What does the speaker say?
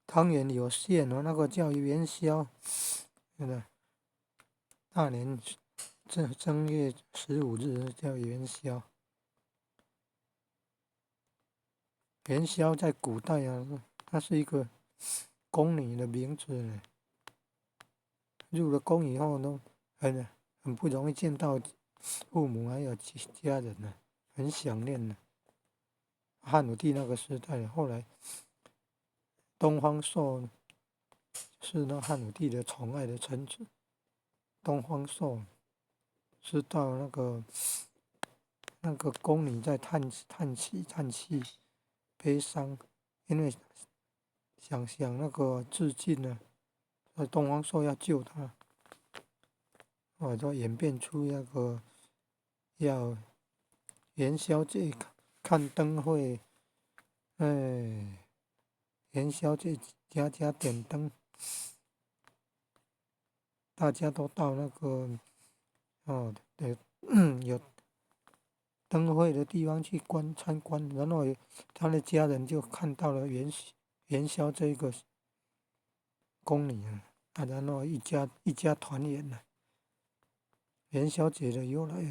汤圆有馅哦，那个叫元宵，真的，大年正月15日叫元宵。元宵在古代啊，它是一个宫女的名字呢。入了宫以后呢，很不容易见到父母还有家人呢，很想念呢。汉武帝那个时代，后来东方朔是那汉武帝的宠爱的臣子。东方朔是到那个宫女在叹气悲伤，因为想那个致敬呢，所以东方朔要救他，就演变出那个要元宵节看灯会，哎，元宵节家家点灯，大家都到那个对，有灯会的地方去参观，然后他的家人就看到了元宵这个宫女然后一家团圆了。元宵节的由来